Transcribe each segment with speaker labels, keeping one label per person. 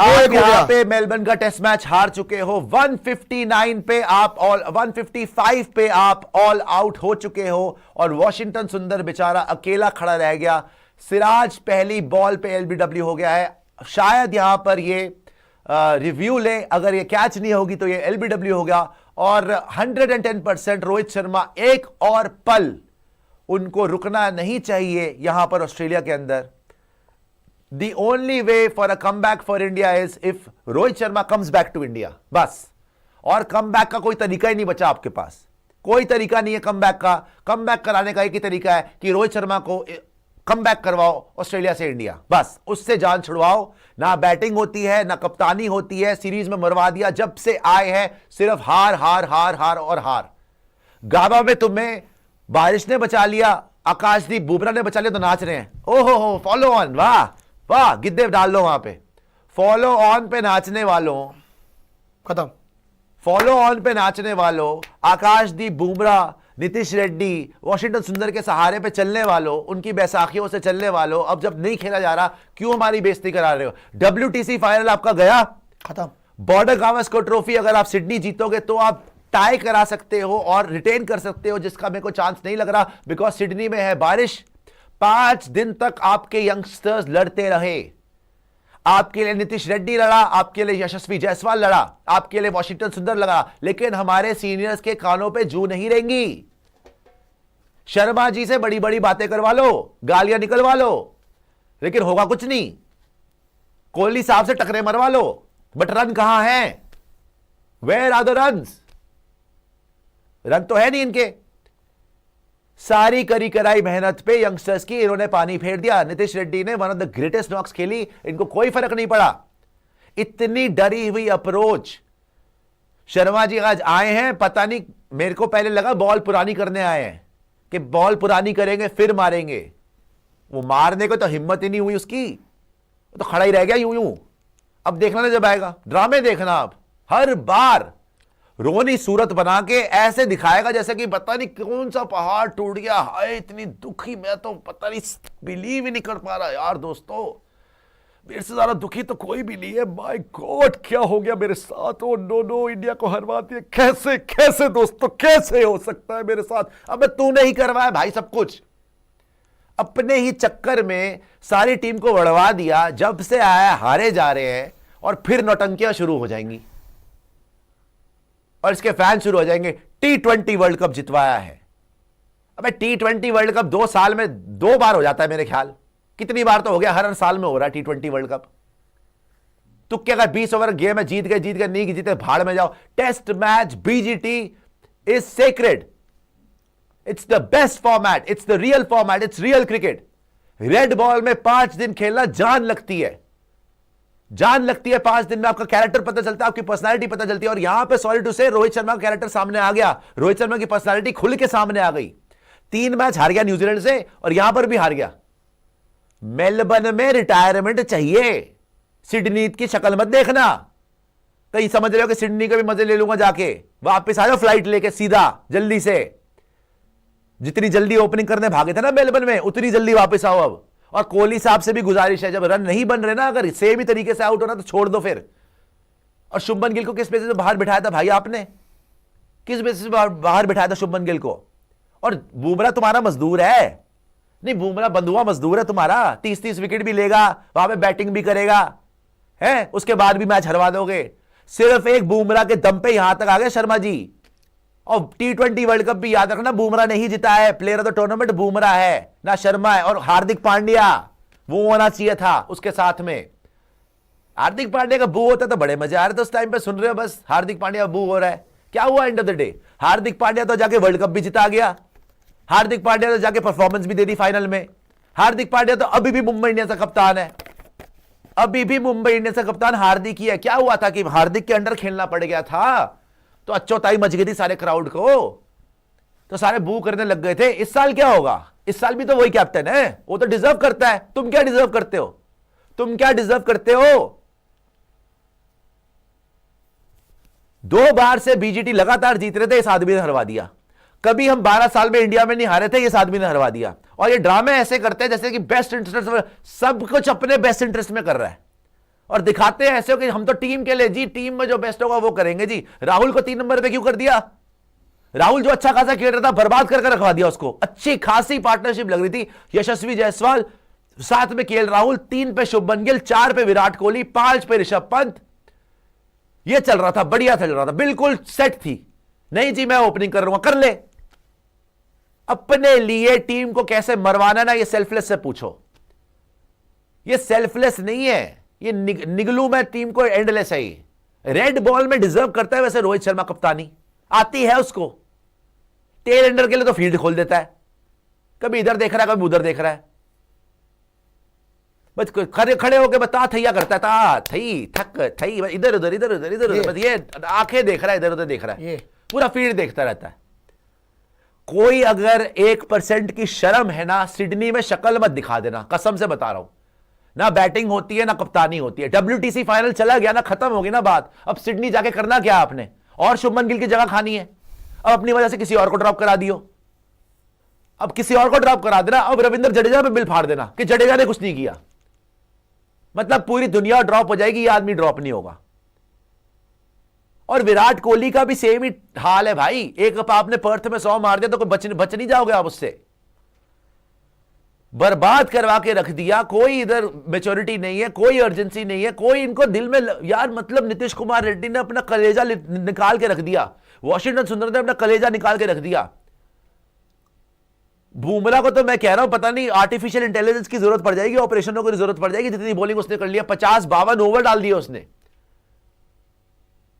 Speaker 1: आप यहां पे मेलबर्न का टेस्ट मैच हार चुके हो। 159 पे आप 155 पे आप ऑल आउट हो चुके हो और वॉशिंगटन सुंदर बेचारा अकेला खड़ा रह गया। सिराज पहली बॉल पे एलबीडब्ल्यू हो गया है। शायद यहां पर ये रिव्यू ले, अगर ये कैच नहीं होगी तो ये एलबीडब्ल्यू होगा। और 110% रोहित शर्मा एक और पल उनको रुकना नहीं चाहिए यहां पर ऑस्ट्रेलिया के अंदर। The only way for a comeback for India is if Rohit Sharma comes back to India, बस। और कमबैक का कोई तरीका ही नहीं बचा आपके पास, कोई तरीका नहीं है कमबैक का। कमबैक कराने का एक ही तरीका है कि रोहित शर्मा को कमबैक करवाओ ऑस्ट्रेलिया से इंडिया, बस उससे जान छुड़वाओ। ना बैटिंग होती है ना कप्तानी होती है, सीरीज में मरवा दिया। जब से आए हैं सिर्फ हार हार हार हार और हार। गाबा में तुम्हें बारिश ने बचा लिया, आकाशदीप बुमराह ने बचा लिया, तो नाच रहे हैं। ओहो हो, फॉलो ऑन, वाह वाह, गिद्दे डाल लो वहां पे। फॉलो ऑन पे नाचने वालों,
Speaker 2: खत्म।
Speaker 1: फॉलो ऑन पे नाचने वालों, आकाशदीप बुमराह, नीतीश रेड्डी, वॉशिंगटन सुंदर के सहारे पे चलने वालों, उनकी बैसाखियों से चलने वालों, अब जब नहीं खेला जा रहा क्यों हमारी बेइज्जती करा रहे हो? WTC फाइनल आपका गया,
Speaker 2: खत्म।
Speaker 1: बॉर्डर गावस्कर ट्रॉफी अगर आप सिडनी जीतोगे तो आप टाई करा सकते हो और रिटेन कर सकते हो, जिसका मेरे को चांस नहीं लग रहा बिकॉज सिडनी में है बारिश। 5 दिन तक आपके यंगस्टर्स लड़ते रहे। आपके लिए नीतीश रेड्डी लड़ा, आपके लिए यशस्वी जायसवाल लड़ा, आपके लिए वॉशिंगटन सुंदर लगा, लेकिन हमारे सीनियर्स के कानों पे जू नहीं रहेंगी। शर्मा जी से बड़ी बड़ी बातें करवा लो, गालियां निकलवा लो, लेकिन होगा कुछ नहीं। कोहली साहब से टकरे मरवा लो, बट रन कहां हैं? Where are the runs? Run तो है नहीं इनके। सारी करी कराई मेहनत पे यंगस्टर्स की इन्होंने पानी फेर दिया। नीतीश रेड्डी ने one of the greatest knocks खेली, इनको कोई फर्क नहीं पड़ा। इतनी डरी हुई अप्रोच। शर्मा जी आज आए हैं, पता नहीं, मेरे को पहले लगा बॉल पुरानी करने आए हैं कि बॉल पुरानी करेंगे फिर मारेंगे। वो मारने को तो हिम्मत ही नहीं हुई उसकी, तो खड़ा ही रह गया यूं यूं। अब देखना ना जब आएगा, ड्रामे देखना। अब हर बार रोनी सूरत बना के ऐसे दिखाएगा जैसे कि पता नहीं कौन सा पहाड़ टूट गया, हाय इतनी दुखी, मैं तो पता नहीं बिलीव ही नहीं कर पा रहा यार दोस्तों। मेरे से ज्यादा दुखी तो कोई भी नहीं है। माय गॉड क्या हो गया मेरे साथ? ओ नो नो, इंडिया को हरवाती है। कैसे कैसे दोस्तों, कैसे हो सकता है मेरे साथ? अब तूने ही करवाया भाई सब कुछ, अपने ही चक्कर में सारी टीम को बढ़वा दिया। जब से आया हारे जा रहे हैं और फिर नौटंकियां शुरू हो जाएंगी और इसके फैन शुरू हो जाएंगे। T20 वर्ल्ड कप जितवाया है। अबे T20 वर्ल्ड कप 2 साल में 2 बार हो जाता है मेरे ख्याल। कितनी बार तो हो गया, हर साल में हो रहा है T20 वर्ल्ड कप। तो क्या अगर 20 ओवर गेम है, जीत गए नहीं जीते भाड़ में जाओ। Test match BGT is sacred, it's the best format, it's the real format, it's real cricket. Red ball में 5 दिन खेलना जान लगती है, जान लगती है। 5 दिन में आपका कैरेक्टर पता चलता है, आपकी पर्सनालिटी पता चलती है। और यहां पे सॉरी टू से रोहित शर्मा का कैरेक्टर सामने आ गया, रोहित शर्मा की पर्सनालिटी खुल के सामने आ गई। 3 मैच हार गया न्यूजीलैंड से और यहां पर भी हार गया। मेलबर्न में रिटायरमेंट चाहिए, सिडनी की शक्ल मत देखना। कहीं समझ रहे हो कि सिडनी के भी मजे ले लूंगा जाके, वापस आ जाओ फ्लाइट लेके सीधा जल्दी से। जितनी जल्दी ओपनिंग करने भागे थे ना मेलबर्न में, उतनी जल्दी वापस आओ अब। और कोहली साहब से भी गुजारिश है, जब रन नहीं बन रहे ना, अगर सेम ही तरीके से आउट होना तो छोड़ दो फिर। और शुभमन गिल को किस बेसिस पे बाहर बिठाया था भाई आपने? किस बेसिस पे बाहर बिठाया था शुभमन गिल को? और बुमराह तुम्हारा मजदूर है, नहीं बुमराह बंधुआ मजदूर है तुम्हारा। 30-30 विकेट भी लेगा, वहां पे बैटिंग भी करेगा, है उसके बाद भी मैच हरवा दोगे। सिर्फ एक बुमराह के दम पे यहां तक आ गए शर्मा जी। और T20 वर्ल्ड कप भी याद रखना, बुमराह नहीं जीता है। Player of the tournament Bumrah है, ना शर्मा है। और हार्दिक पांड्या वो होना चाहिए था उसके साथ में। हार्दिक पांड्या का बू होता तो बड़े मजे आ रहे थे उस टाइम पे। सुन रहे हो बस हार्दिक पांड्या बू हो रहा है, क्या हुआ end of the day? Hardik Pandya तो जाके वर्ल्ड कप भी जिता गया, हार्दिक पांड्या तो जाके परफॉर्मेंस भी दे दी फाइनल में। हार्दिक पांड्या तो अभी भी मुंबई इंडियंस का कप्तान है, अभी भी मुंबई इंडियंस का कप्तान हार्दिक ही है। क्या हुआ था कि हार्दिक के अंडर खेलना पड़ गया था तो अच्छोताई मच गई थी सारे क्राउड को, तो सारे बू करने लग गए थे। इस साल क्या होगा? इस साल भी तो वही कैप्टन है, वो तो डिजर्व करता है। तुम क्या डिजर्व करते हो? तुम क्या डिजर्व करते हो? 2 बार से BGT लगातार जीत रहे थे, इस आदमी ने हरवा दिया। कभी हम 12 साल में इंडिया में नहीं हारे थे, इस आदमी ने हरवा दिया। और ये ड्रामे ऐसे करते हैं जैसे कि बेस्ट इंटरेस्ट, सब कुछ अपने बेस्ट इंटरेस्ट में कर रहा है और दिखाते हैं ऐसे हो कि हम तो टीम के लिए जी, टीम में जो बेस्ट होगा वो करेंगे जी। राहुल को 3 नंबर पे क्यों कर दिया? राहुल जो अच्छा खासा खेल रहा था बर्बाद करके रखवा दिया उसको। अच्छी खासी पार्टनरशिप लग रही थी, यशस्वी जायसवाल, 7 पे केएल राहुल, 3 पे शुभमन गिल, 4 पे विराट कोहली, 5 पे ऋषभ पंत। ये चल रहा था, बढ़िया चल रहा था, बिल्कुल सेट थी। नहीं जी मैं ओपनिंग कर रहा हूं, कर ले। अपने लिए टीम को कैसे मरवाना ना, ये सेल्फलेस से पूछो। ये सेल्फलेस नहीं है, ये निगलू में टीम को एंडलेस है। ये रेड बॉल में डिजर्व करता है वैसे रोहित शर्मा कप्तानी, आती है उसको। टेल एंडर के लिए तो फील्ड खोल देता है, कभी इधर देख रहा है कभी उधर देख रहा है, बस खड़े खड़े होकर बता थैया करता था, थई थक थई, इधर उधर इधर उधर इधर उधर, बस ये आंखें देख रहा है, इधर उधर देख रहा है, पूरा फील्ड देखता रहता है। कोई अगर 1% की शर्म है ना, सिडनी में शक्ल मत दिखा देना, कसम से बता रहा हूं। ना बैटिंग होती है ना कप्तानी होती है। WTC फाइनल चला गया ना, खत्म हो गई ना बात। अब सिडनी जाके करना क्या आपने? और शुभमन गिल की जगह खानी है। अब अपनी वजह से किसी और को ड्रॉप करा दियो, अब किसी और को ड्रॉप करा देना। अब रविंद्र जडेजा पे बिल फाड़ देना कि जडेजा ने कुछ नहीं किया, मतलब पूरी दुनिया ड्रॉप हो जाएगी, ये आदमी ड्रॉप नहीं होगा। और विराट कोहली का भी सेम ही हाल है भाई। एक आपने पर्थ में 100 मार दिया तो कोई बच नहीं जाओगे आप उससे। बर्बाद करवा के रख दिया। कोई इधर मेच्योरिटी नहीं है, कोई अर्जेंसी नहीं है, कोई इनको दिल में यार, मतलब नीतीश कुमार रेड्डी ने अपना कलेजा निकाल के रख दिया, वॉशिंगटन सुंदर ने अपना कलेजा निकाल के रख दिया। बुमराह को तो मैं कह रहा हूं, पता नहीं आर्टिफिशियल इंटेलिजेंस की जरूरत पड़ जाएगी, ऑपरेशनों की जरूरत पड़ जाएगी, जितनी बॉलिंग उसने कर लिया। 50-52 ओवर डाल दिए उसने,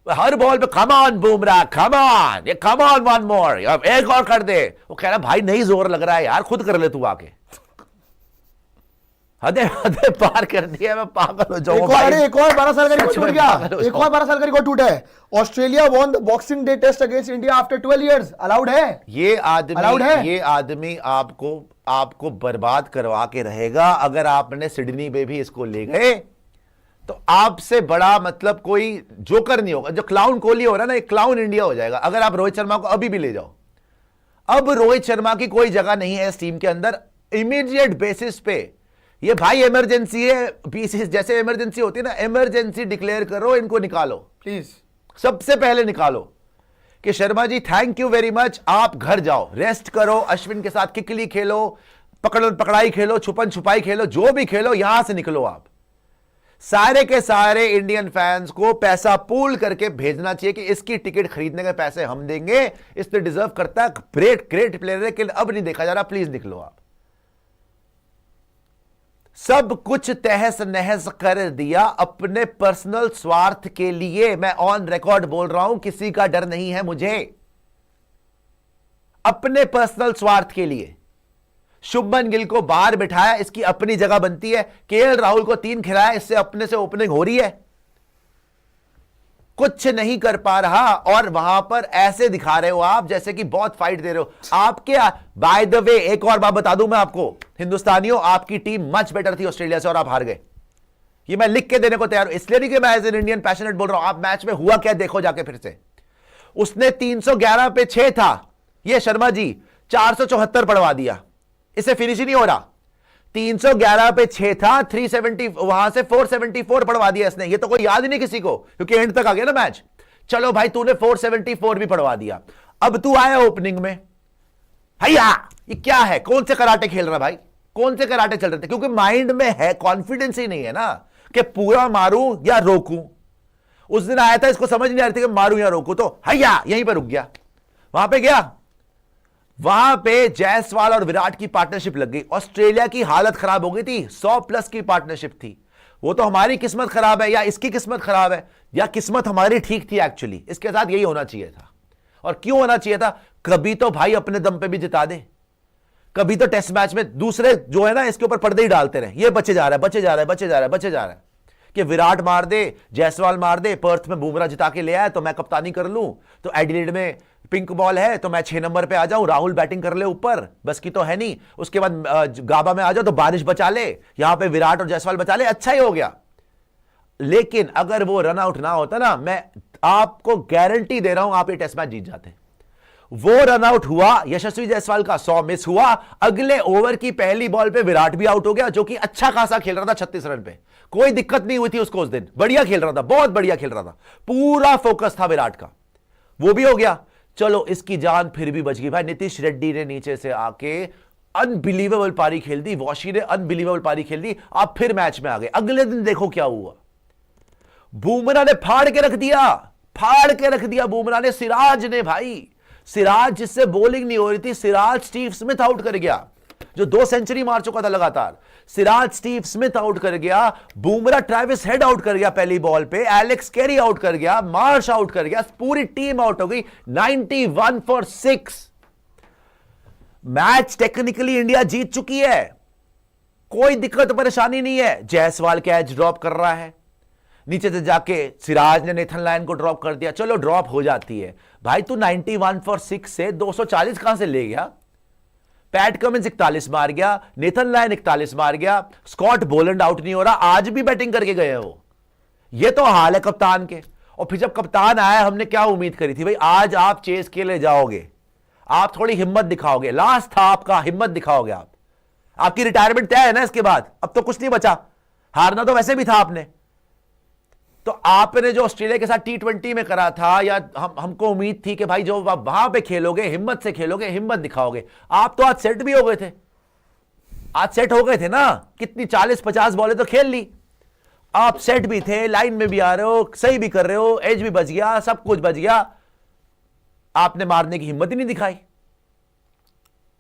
Speaker 1: हर बॉल पे come on Bumrah, come on, ये कम ऑन, वन मोर, एक और कर दे। वो कह रहा भाई नहीं जोर लग रहा है यार, खुद कर ले तू आके। हदे हदे पार कर दिया, मैं पागल हो जाऊंगा।
Speaker 2: एक और 12 साल का रिकॉर्ड टूट गया, एक और 12 साल का रिकॉर्ड टूटा है। Australia won the Boxing Day test against India after 12 years. Allowed है
Speaker 1: ये आदमी आपको बर्बाद करवा के रहेगा। अगर आपने सिडनी में भी इसको ले गए तो आपसे बड़ा मतलब कोई जोकर नहीं होगा। जो क्लाउन कोहली हो रहा है ना, एक क्लाउन इंडिया हो जाएगा अगर आप रोहित शर्मा को अभी भी ले जाओ। अब रोहित शर्मा की कोई जगह नहीं है इस टीम के अंदर। इमीडिएट बेसिस पे ये भाई इमरजेंसी है, पीसीस जैसे इमरजेंसी होती है ना, इमरजेंसी डिक्लेयर करो, इनको निकालो प्लीज, सबसे पहले निकालो कि Sharma ji thank you very much, आप घर जाओ, रेस्ट करो, अश्विन के साथ किकली खेलो, पकड़न पकड़ाई खेलो, छुपन छुपाई खेलो, जो भी खेलो, यहां से निकलो आप। सारे के सारे इंडियन फैंस को पैसा पूल करके भेजना चाहिए कि इसकी टिकट खरीदने के पैसे हम देंगे, इसने डिजर्व करता है, ग्रेट ग्रेट प्लेयर है, अब नहीं देखा जा रहा, प्लीज निकलो आप। सब कुछ तहस नहस कर दिया अपने पर्सनल स्वार्थ के लिए। मैं ऑन रिकॉर्ड बोल रहा हूं, किसी का डर नहीं है मुझे, अपने पर्सनल स्वार्थ के लिए। शुभमन गिल को बाहर बिठाया, इसकी अपनी जगह बनती है। केएल राहुल को 3 खिलाया, इससे अपने से ओपनिंग हो रही है। कुछ नहीं कर पा रहा और वहां पर ऐसे दिखा रहे हो आप जैसे कि बहुत फाइट दे रहे हो। आपके बाय द वे एक और बात बता दूं मैं आपको, हिंदुस्तानियों, आपकी टीम मच बेटर थी ऑस्ट्रेलिया से और आप हार गए। ये मैं लिख के देने को तैयार हूं, इसलिए नहीं कि मैं एज एन इंडियन पैशनेट बोल रहा हूं। आप मैच में हुआ क्या देखो जाके फिर से। उसने 311 पे 6 था, ये शर्मा जी 474 पड़वा दिया, इससे फिनिश ही नहीं हो रहा। 311 पे 6 था, 370 वहां से 474 पड़वा दिया इसने। ये तो कोई याद ही नहीं किसी को, क्योंकि एंड तक आ गया ना मैच। चलो भाई, तूने 474 भी पड़वा दिया। अब तू आया ओपनिंग में, भैया ये क्या है, कौन से कराटे खेल रहा भाई, कौन से कराटे चल रहे थे? क्योंकि माइंड में है, कॉन्फिडेंस ही नहीं है ना कि पूरा मारूं या रोकूं। उस दिन आया था, इसको समझ नहीं आ रही थी कि मारूं या रोकूं, तो भैया यहीं पर रुक गया। वहां पे गया, वहां पे जायसवाल और विराट की पार्टनरशिप लग गई। ऑस्ट्रेलिया की हालत खराब हो गई थी, 100+ की पार्टनरशिप थी। वो तो हमारी किस्मत खराब है या इसकी किस्मत खराब है, या किस्मत हमारी ठीक थी एक्चुअली। इसके साथ यही होना चाहिए था। और क्यों होना चाहिए था? कभी तो भाई अपने दम पे भी जिता दे, कभी तो टेस्ट मैच में दूसरे जो है ना इसके ऊपर पर्दे ही डालते रहे। ये बचे जा रहा है, बचे जा रहा है, बचे जा रहा है, बचे जा रहा है कि विराट मार दे, जायसवाल मार दे, पर्थ में बुमराह जिता के ले आए तो मैं कप्तानी कर लूं, तो एडिलेड में पिंक बॉल है तो मैं 6 नंबर पे आ जाऊं, राहुल बैटिंग कर ले ऊपर, बस की तो है नहीं। उसके बाद गाबा में आ जाओ तो बारिश बचा ले, यहां पे विराट और जायसवाल बचा ले, अच्छा ही हो गया। लेकिन अगर वो रन आउट ना होता ना, मैं आपको गारंटी दे रहा हूं आप ये टेस्ट मैच जीत जाते। वो रन आउट हुआ, यशस्वी जायसवाल का 100 मिस हुआ, अगले ओवर की पहली बॉल पे विराट भी आउट हो गया, जो कि अच्छा खासा खेल रहा था 36 रन पे। कोई दिक्कत नहीं हुई थी उसको उस दिन, बढ़िया खेल रहा था, बहुत बढ़िया खेल रहा था, पूरा फोकस था विराट का, वो भी हो गया। चलो इसकी जान फिर भी बच गई भाई। नीतीश रेड्डी ने नीचे से आके अनबिलीवेबल पारी खेल दी, वॉशी ने अनबिलीवेबल पारी खेल दी, आप फिर मैच में आ गए। अगले दिन देखो क्या हुआ, बुमराह ने फाड़ के रख दिया, फाड़ के रख दिया बुमराह ने। सिराज ने भाई, सिराज जिससे बॉलिंग नहीं हो रही थी, सिराज स्टीव स्मिथ आउट कर गया, जो 2 सेंचुरी मार चुका था लगातार। सिराज स्टीव स्मिथ आउट कर गया, बुमराह ट्रेविस हेड आउट कर गया पहली बॉल पे, एलेक्स कैरी आउट कर गया, मार्श आउट कर गया, पूरी टीम आउट हो गई। 91 फॉर 6। मैच टेक्निकली इंडिया जीत चुकी है, कोई दिक्कत परेशानी नहीं है। जायसवाल कैच ड्रॉप कर रहा है, नीचे से जाके सिराज ने नेथन लायन को ड्रॉप कर दिया, चलो ड्रॉप हो जाती है भाई। तू 91 फॉर 6 से 240 कहां से ले गया? पैट कमिंस 41 मार गया, नेथन लायन 41 मार गया, स्कॉट बोलैंड आउट नहीं हो रहा, आज भी बैटिंग करके गए हो। ये तो हाल है कप्तान के। और फिर जब कप्तान आया, हमने क्या उम्मीद करी थी भाई, आज आप चेस के लिए जाओगे, आप थोड़ी हिम्मत दिखाओगे, लास्ट था आपका, हिम्मत दिखाओगे आप। आपकी रिटायरमेंट तय है ना इसके बाद, अब तो कुछ नहीं बचा, हारना तो वैसे भी था आपने। तो आपने जो ऑस्ट्रेलिया के साथ T20 में करा था, या हमको उम्मीद थी कि भाई जो आप वहां पे खेलोगे, हिम्मत से खेलोगे, हिम्मत दिखाओगे, आप तो आज सेट भी हो गए थे। आज सेट हो गए थे ना, कितनी 40-50 बॉलें तो खेल ली, आप सेट भी थे, लाइन में भी आ रहे हो, सही भी कर रहे हो, एज भी बच गया, सब कुछ बच गया। आपने मारने की हिम्मत ही नहीं दिखाई,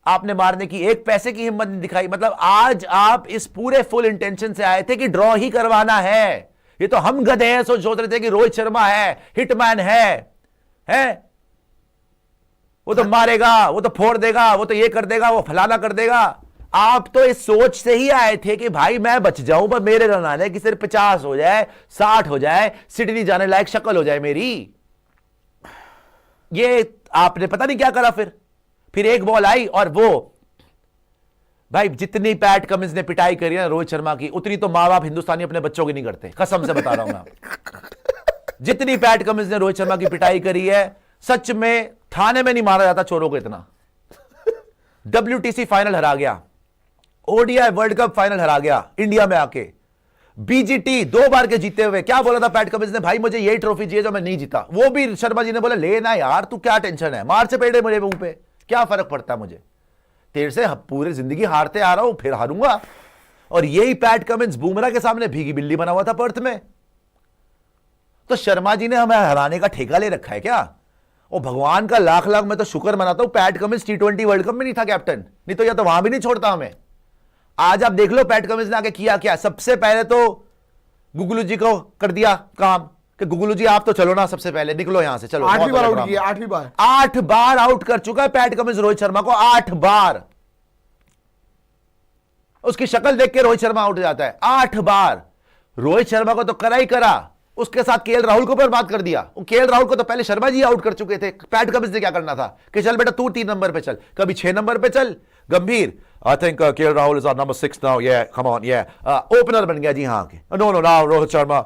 Speaker 1: आपने मारने की एक पैसे की हिम्मत नहीं दिखाई। मतलब आज आप इस पूरे फुल इंटेंशन से आए थे कि ड्रॉ ही करवाना है। ये तो हम गधे हैं, सोच रहे थे कि रोहित शर्मा है, हिटमैन है? वो तो मारेगा, वो तो फोड़ देगा, वो तो ये कर देगा, वो फलाना कर देगा। आप तो इस सोच से ही आए थे कि भाई मैं बच जाऊं, पर मेरे रन आने कि सिर्फ 50 हो जाए, 60 हो जाए, सिडनी जाने लायक शक्ल हो जाए मेरी। ये आपने पता नहीं क्या करा। फिर एक बॉल आई, और वो भाई जितनी पैट कमिंस ने पिटाई करी है रोहित शर्मा की, उतनी तो मां बाप हिंदुस्तानी अपने बच्चों की नहीं करते, कसम से बता रहा हूं मैं। जितनी पैट कमिंस ने रोहित शर्मा की पिटाई करी है, सच में थाने में नहीं मारा जाता चोरों को इतना। WTC फाइनल हरा गया, ODI वर्ल्ड कप फाइनल हरा गया इंडिया में आके, BGT 2 बार के जीते हुए। क्या बोला था पैट कमिंस ने, भाई मुझे यही ट्रॉफी चाहिए जो मैं नहीं जीता। वो भी शर्मा जी ने बोला लेना यार, तू क्या टेंशन है, मार चपेटे मेरे मुंह पे, क्या फर्क पड़ता है मुझे, तेरे से पूरी जिंदगी हारते आ रहा हूं, फिर हारूंगा। और यही पैट कमिंस बुमराह के सामने भीगी बिल्ली बना हुआ था पर्थ में। तो शर्मा जी ने हमें हराने का ठेका ले रखा है क्या? और भगवान का लाख लाख मैं तो शुक्र मनाता हूं PAT Cummins T20 world cup में नहीं था कैप्टन, नहीं तो या तो वहां भी नहीं छोड़ता हमें। आज आप देख लो पैट कमिंस ने आके किया क्या। सबसे पहले तो गुगलू जी को कर दिया काम कि गुगलू जी आप तो चलो ना, सबसे पहले निकलो यहां से, चलो।
Speaker 2: 8वीं बार आउट किया, 8वीं बार,
Speaker 1: 8 बार आउट कर चुका है पैट कमिंस रोहित शर्मा को, 8 बार। उसकी शक्ल देख के रोहित शर्मा आउट हो जाता है 8 बार। रोहित शर्मा को तो करा ही करा, उसके साथ KL राहुल को बर्बाद कर दिया। KL राहुल को तो पहले शर्मा जी आउट कर चुके थे। पैट कमिंस ने क्या करना था कि चल बेटा तू 3 नंबर पे चल, कभी 6 नंबर पे चल। गंभीर, I think KL Rahul is number 6 now, या कम ऑन, या ओपनर बन गया जी। हाँ, नो नाउ रोहित शर्मा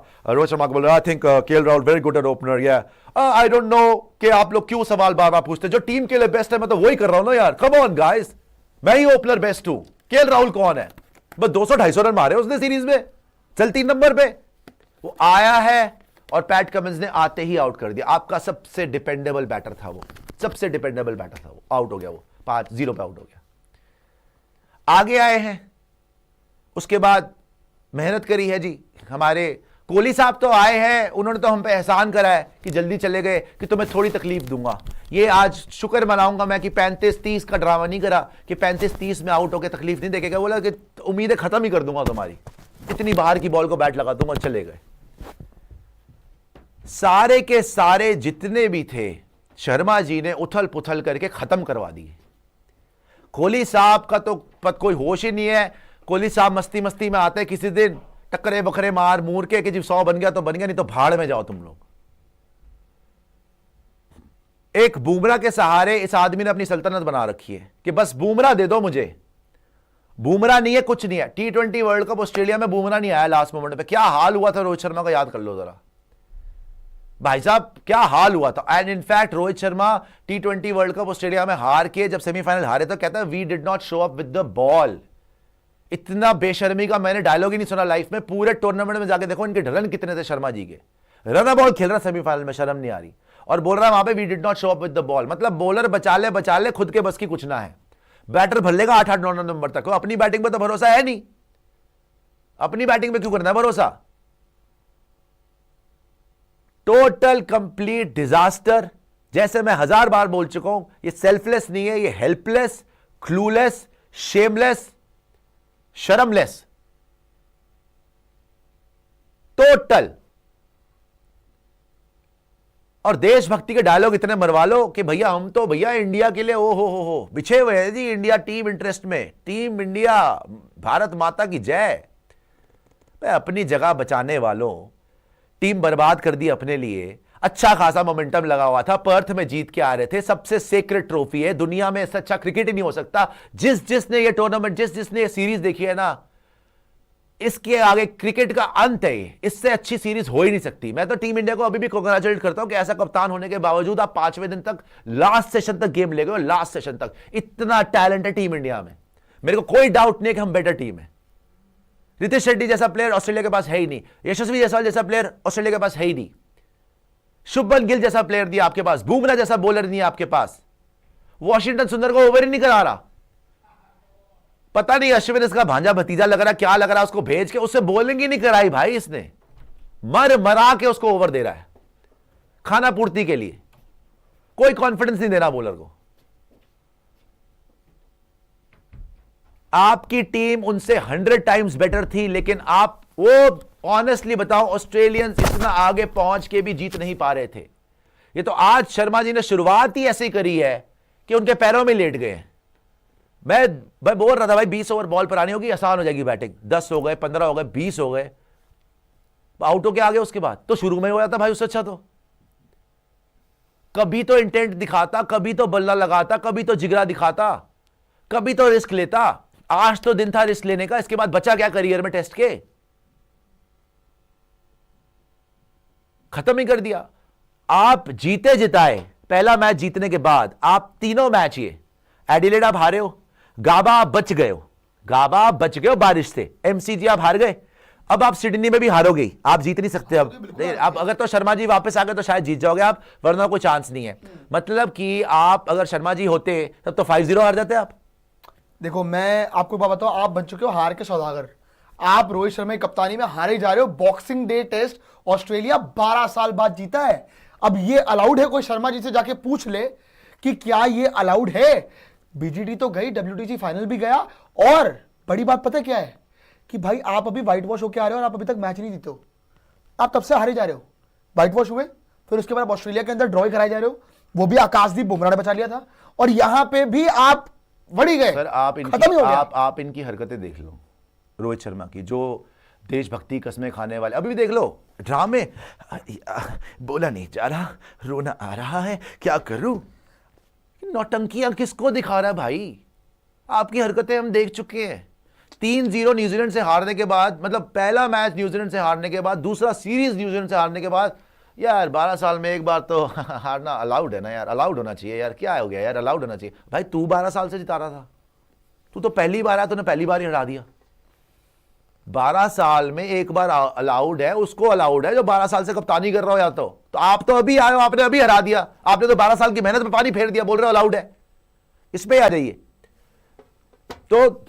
Speaker 1: को बोल रहा, I think KL Rahul very good at opener, या आई डोंट नो कि आप लोग क्यों सवाल बार बार पूछते, जो टीम के लिए बेस्ट है मैं तो वही कर रहा हूं ना यार, कम ऑन गाइस, मैं ही ओपनर बेस्ट हूं। KL राहुल कौन है, बस 200-250 रन मारे उसने सीरीज में, चल 3 नंबर पे। वो आया है और पैट कमिंस ने आते ही आउट कर दिया। आपका सबसे डिपेंडेबल बैटर था वो, सबसे डिपेंडेबल बैटर था वो, आउट हो गया वो, 5-0 पे आउट हो गया। आगे आए हैं, उसके बाद मेहनत करी है जी। हमारे कोहली साहब तो आए हैं, उन्होंने तो हम पे एहसान करा है कि जल्दी चले गए कि तुम्हें थोड़ी तकलीफ दूंगा। ये आज शुक्र मनाऊंगा मैं कि 35-30 का ड्रामा नहीं करा कि 35-30 में आउट होकर तकलीफ नहीं देखेगा। बोला कि उम्मीदें खत्म ही कर दूंगा तुम्हारी, इतनी बाहर की बॉल को बैट लगा दूंगा, चले गए। सारे के सारे जितने भी थे शर्मा जी ने उथल पुथल करके खत्म करवा दिए। कोहली साहब का तो कोई होश ही नहीं है। कोहली साहब मस्ती मस्ती में आते, किसी दिन टक्करे बकरे मार मूर के कि जी 100 बन गया तो बन गया, नहीं तो भाड़ में जाओ तुम लोग। एक बुमराह के सहारे इस आदमी ने अपनी सल्तनत बना रखी है कि बस बुमराह दे दो मुझे। बुमराह नहीं है, कुछ नहीं है। T20 वर्ल्ड कप ऑस्ट्रेलिया में बुमराह नहीं आया लास्ट मोमेंट पे, क्या हाल हुआ था रोहित शर्मा का, याद कर लो जरा भाई साहब, क्या हाल हुआ था। And in fact Rohit Sharma T20 world cup Australia में हार के जब सेमीफाइनल हारे तो कहता है we did not show up with the ball. इतना बेशर्मी का मैंने डायलॉग ही नहीं सुना लाइफ में। पूरे टूर्नामेंट में जाके देखो इनके रन कितने थे शर्मा जी के। रन बॉल खेल रहा सेमीफाइनल में, शर्म नहीं आ रही, और बोल रहा है वहां पे we did not show up with the ball. मतलब बॉलर बचा ले, खुद के बस की कुछ ना है। बैटर भर लेगा 8-8, 9-9 नंबर तक, अपनी बैटिंग पे तो भरोसा है नहीं। अपनी बैटिंग पे क्यों करना है भरोसा? Total complete disaster. जैसे मैं 1000 बार बोल चुका हूं, ये सेल्फलेस नहीं है, ये हेल्पलेस, क्लूलेस, शेमलेस, शर्मलेस, टोटल। और देशभक्ति के डायलॉग इतने मरवा लो कि भैया हम तो भैया इंडिया के लिए ओ हो बिछे हुए हैं जी, इंडिया टीम इंटरेस्ट में, टीम इंडिया, भारत माता की जय। अपनी जगह बचाने वालों, टीम बर्बाद कर दी अपने लिए। अच्छा खासा मोमेंटम लगा हुआ था, पर्थ में जीत के आ रहे थे, सबसे सेक्रेट ट्रॉफी है दुनिया में, इससे अच्छा क्रिकेट ही नहीं हो सकता। जिसने ये टूर्नामेंट, जिसने ये सीरीज देखी है ना, इसके आगे क्रिकेट का अंत है, इससे अच्छी सीरीज हो ही नहीं सकती। मैं तो टीम इंडिया को अभी भी कांग्रेचुलेट करता हूं कि ऐसा कप्तान होने के बावजूद आप 5वें दिन तक लास्ट सेशन तक गेम ले गए, लास्ट सेशन तक। इतना टैलेंट है टीम इंडिया में, मेरे को कोई डाउट नहीं कि हम बेटर टीम है। रितेश शेट्टी जैसा प्लेयर ऑस्ट्रेलिया के पास है ही नहीं, यशस्वी जायसवाल जैसा प्लेयर ऑस्ट्रेलिया के पास है ही नहीं, शुभमन गिल जैसा प्लेयर नहीं आपके पास, बुमराह जैसा बॉलर नहीं आपके पास, वॉशिंगटन सुंदर को ओवर ही नहीं करा रहा। पता नहीं अश्विन इसका भांजा भतीजा लग रहा, क्या लग रहा, उसको भेज के उससे बॉलिंग ही नहीं कराई भाई इसने, मरा के उसको ओवर दे रहा है खाना पूर्ति के लिए। कोई कॉन्फिडेंस नहीं देना बॉलर को। आपकी टीम उनसे 100 टाइम्स बेटर थी, लेकिन आप वो ऑनेस्टली बताओ, ऑस्ट्रेलियंस इतना आगे पहुंच के भी जीत नहीं पा रहे थे। ये तो आज शर्मा जी ने शुरुआत ही ऐसी करी है कि उनके पैरों में लेट गए। मैं बोल रहा था भाई 20 ओवर बॉल पर आनी होगी, आसान हो जाएगी बैटिंग, 10 हो गए, 15 हो गए, 20 हो गए, आउट होके आ गए। उसके बाद तो शुरू में हो जाता भाई उससे अच्छा। तो कभी तो इंटेंट दिखाता, कभी तो बल्ला लगाता, कभी तो जिगरा दिखाता, कभी तो रिस्क लेता। आज तो दिन था रिस्क लेने का, इसके बाद बचा क्या करियर में टेस्ट के? खत्म ही कर दिया। आप जीते जिताए, पहला मैच जीतने के बाद आप तीनों मैच, ये एडिलेड आप हारे हो, गाबा आप बच गए हो, गाबा आप बच गए हो बारिश से, एमसीजी आप हार गए, अब आप सिडनी में भी हारोगे, आप जीत नहीं सकते अब अगर तो शर्मा जी वापस आ गए तो शायद जीत जाओगे आप, वरना कोई चांस नहीं है। मतलब कि आप अगर शर्मा जी होते तब तो 5-0 हार जाते आप।
Speaker 2: देखो मैं आपको बात बताऊं, आप बन चुके हो हार के सौदागर। आप रोहित शर्मा की कप्तानी में हारे जा रहे हो। बॉक्सिंग डे टेस्ट ऑस्ट्रेलिया 12 साल बाद जीता है। अब ये अलाउड है? कोई शर्मा जी से जाके पूछ ले कि क्या ये अलाउड है। बीजीटी तो गई, WTC फाइनल भी गया, और बड़ी बात पता है क्या है कि भाई आप अभी व्हाइट वॉश होके आ रहे हो और आप अभी तक मैच नहीं जीते हो। आप तब से हारे जा रहे हो, व्हाइट वॉश हुए, फिर उसके बाद ऑस्ट्रेलिया के अंदर ड्रॉ कराए जा रहे हो, वो भी आकाशदीप बुमराह ने बचा लिया था, और यहां पे भी आप वड़ी गए।
Speaker 1: सर आप इनकी हरकतें देख लो, रोहित शर्मा की, जो देशभक्ति कसमें खाने वाले, अभी भी देख लो ड्रामे, बोला नहीं जा रहा, रोना आ रहा है, क्या करूं। नौटंकियां किसको दिखा रहा है भाई? आपकी हरकतें हम देख चुके हैं। 3-0 न्यूजीलैंड से हारने के बाद, मतलब पहला मैच न्यूजीलैंड से हारने के बाद, दूसरा सीरीज न्यूजीलैंड से हारने के बाद, यार 12 साल में एक बार तो हारना अलाउड है ना यार, अलाउड होना चाहिए यार, क्या हो गया यार, अलाउड होना चाहिए। भाई तू 12 साल से जिता रहा था, तू तो पहली बार आया, तूने पहली बार ही हरा दिया। 12 साल में एक बार अलाउड है, उसको अलाउड है जो 12 साल से कप्तानी कर रहा हो। या तो आप तो अभी आए हो, आपने अभी हरा दिया, आपने तो 12 साल की मेहनत में पानी फेर दिया, बोल रहे हो अलाउड है। इस पे आ जाइए। तो